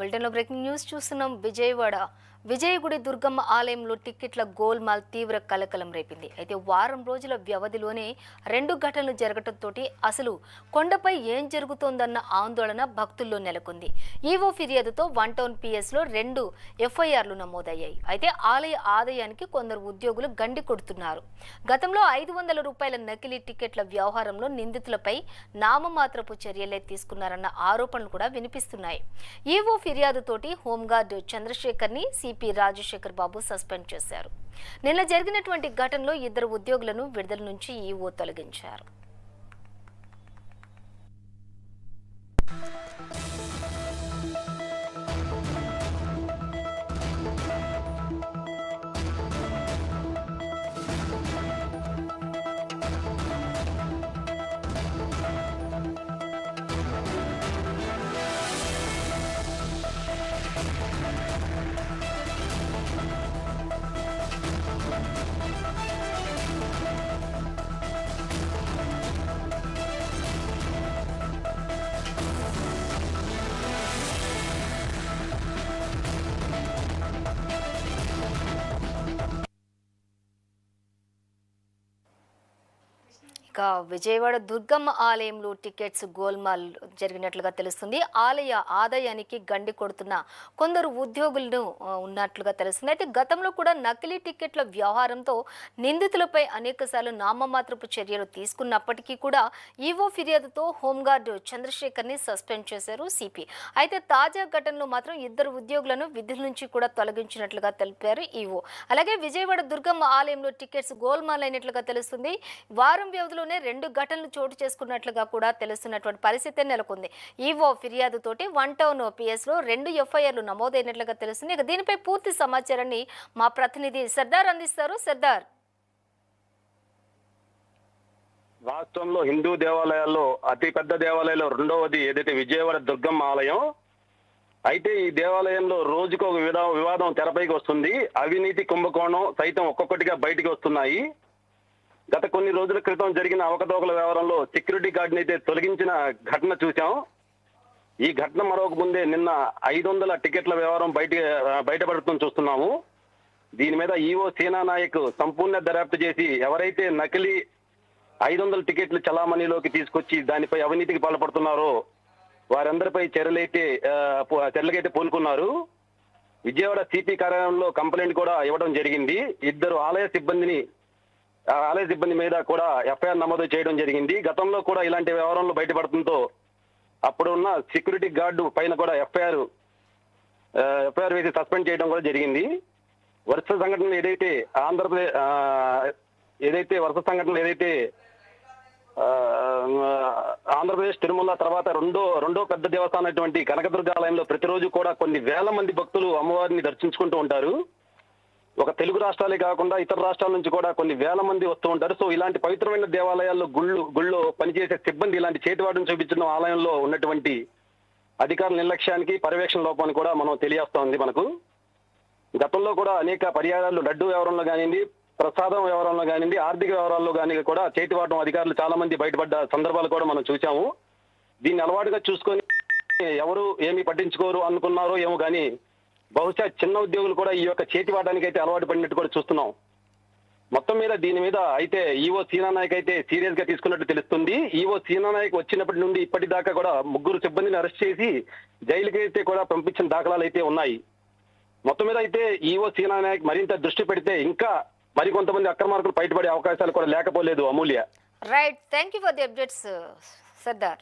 బులెటిన్లో breaking news చూస్తున్నాం. విజయగుడి దుర్గమ్మ ఆలయంలో టిక్కెట్ల గోల్మాల్ తీవ్ర కలకలం రేపింది. అయితే వారం రోజుల వ్యవధిలోనే 2 ఘటనలు జరగడంతో అసలు కొండపై ఏం జరుగుతోందన్న ఆందోళన భక్తుల్లో నెలకొంది. ఈవో ఫిర్యాదుతో 1 టౌన్ పిఎస్లో 2 ఎఫ్ఐఆర్లు నమోదయ్యాయి. అయితే ఆలయ ఆదాయానికి కొందరు ఉద్యోగులు గండి కొడుతున్నారు. గతంలో 500 రూపాయల నకిలీ టిక్కెట్ల వ్యవహారంలో నిందితులపై నామమాత్రపు చర్యలే తీసుకున్నారన్న ఆరోపణలు కూడా వినిపిస్తున్నాయి. ఈవో ఫిర్యాదుతోటి హోంగార్డ్ చంద్రశేఖర్ని సిపి రాజశేఖర్ బాబు సస్పెండ్ చేశారు. నిన్న జరిగినటువంటి ఘటనలో 2 ఉద్యోగులను విడుదల నుంచి ఈవో తొలగించారు. విజయవాడ దుర్గమ్మ ఆలయంలో టికెట్స్ గోల్మాల్ జరిగినట్లుగా తెలుస్తుంది. ఆలయ ఆదాయానికి గండి కొడుతున్న కొందరు ఉద్యోగులను ఉన్నట్లుగా తెలుస్తుంది. అయితే గతంలో కూడా నకిలీ టికెట్ల వ్యవహారంతో నిందితులపై అనేకసార్లు నామమాత్రపు చర్యలు తీసుకున్నప్పటికీ కూడా ఈవో ఫిర్యాదుతో హోంగార్డ్ చంద్రశేఖర్ని సస్పెండ్ చేశారు సిపి. అయితే తాజా ఘటనలో మాత్రం 2 ఉద్యోగులను విధుల నుంచి కూడా తొలగించినట్లుగా తెలిపారు ఈవో. అలాగే విజయవాడ దుర్గమ్మ ఆలయంలో టికెట్స్ గోల్మాల్ అయినట్లుగా తెలుస్తుంది. వారం వ్యవధిలో 2 ఘటనలు చోటు చేసుకున్నట్లుగా కూడా తెలుస్తున్నటువంటి పరిస్థితి నెలకొంది. ఈవో ఫిర్యాదుతోటి 1 టౌన్ పిఎస్లో 2 ఎఫ్ఐఆర్లు నమోదైనట్లుగా తెలుస్తుంది. ఇక దీనిపై పూర్తి సమాచారాన్ని మా ప్రతినిధి సర్దార్ అందిస్తారు. సర్దార్, రాష్ట్రంలో హిందూ దేవాలయాల్లో అతి పెద్ద దేవాలయాల్లో రెండవది ఏదైతే విజయవాడ దుర్గమ్మ ఆలయం అయితే, ఈ దేవాలయంలో రోజుకు ఒక వివాదం తెరపైకి వస్తుంది. అవినీతి కుంభకోణం సైతం ఒక్కొక్కటిగా బయటికి వస్తున్నాయి. గత కొన్ని రోజుల క్రితం జరిగిన అవకతవకల వ్యవహారంలో సెక్యూరిటీ గార్డుని అయితే తొలగించిన ఘటన చూసాం. ఈ ఘటన మరొక ముందే నిన్న 500 టికెట్ల వ్యవహారం బయటపడటం చూస్తున్నాము. దీని మీద ఈవో సేనానాయక్ సంపూర్ణ దర్యాప్తు చేసి ఎవరైతే నకిలీ 500 టికెట్లు చలామణిలోకి తీసుకొచ్చి దానిపై అవినీతికి పాల్పడుతున్నారో వారందరిపై చర్యలకైతే పూనుకున్నారు. విజయవాడ సిపి కార్యాలయంలో కంప్లైంట్ కూడా ఇవ్వడం జరిగింది. 2 ఆలయ సిబ్బంది మీద కూడా ఎఫ్ఐఆర్ నమోదు చేయడం జరిగింది. గతంలో కూడా ఇలాంటి వ్యవహారంలో బయటపడటంతో అప్పుడున్న సెక్యూరిటీ గార్డు పైన కూడా ఎఫ్ఐఆర్ వేసి సస్పెండ్ చేయడం కూడా జరిగింది. వరుస సంఘటనలు ఏదైతే ఆంధ్రప్రదేశ్ తిరుమల తర్వాత రెండో పెద్ద దేవస్థానం అయినటువంటి కనకదుర్గ ఆలయంలో ప్రతిరోజు కూడా కొన్ని వేల మంది భక్తులు అమ్మవారిని దర్శించుకుంటూ ఉంటారు. ఒక తెలుగు రాష్ట్రాలే కాకుండా ఇతర రాష్ట్రాల నుంచి కూడా కొన్ని వేల మంది వస్తూ ఉంటారు. సో ఇలాంటి పవిత్రమైన దేవాలయాల్లో గుళ్ళో పనిచేసే సిబ్బంది ఇలాంటి చేతివాటం చూపించడం ఆలయంలో ఉన్నటువంటి అధికారుల నిర్లక్ష్యానికి పర్యవేక్షణ లోపాన్ని కూడా మనం తెలియస్తోంది. మనకు గతంలో కూడా అనేక పర్యాయాలు లడ్డు వ్యవహారంలో కానివ్వండి, ప్రసాదం వ్యవహారంలో కానివ్వండి, ఆర్థిక వ్యవహారాల్లో కానీ కూడా చేతివాటం అధికారులు చాలా మంది బయటపడ్డ సందర్భాలు కూడా మనం చూసాము. దీన్ని అలవాటుగా చూసుకొని ఎవరు ఏమి పట్టించుకోరు అనుకున్నారో ఏమో కానీ బహుశా చిన్న ఉద్యోగులు కూడా ఈ యొక్క చేతివాటానికి అయితే అలవాటు పడినట్టు కూడా చూస్తున్నాం. మొత్తం మీద దీని మీద అయితే ఈవో సీనానాయక్ అయితే సీరియస్ గా తీసుకున్నట్టు తెలుస్తుంది. ఈవో సీనానాయక్ వచ్చినప్పటి నుండి ఇప్పటిదాకా కూడా 3 సిబ్బందిని అరెస్ట్ చేసి జైలుకి అయితే కూడా పంపించిన దాఖలాలు అయితే ఉన్నాయి. మొత్తం మీద అయితే ఈవో సీనానాయక్ మరింత దృష్టి పెడితే ఇంకా మరికొంతమంది అక్రమార్కులు బయటపడే అవకాశాలు కూడా లేకపోలేదు. Amulya, right, thank you for the updates Sardar.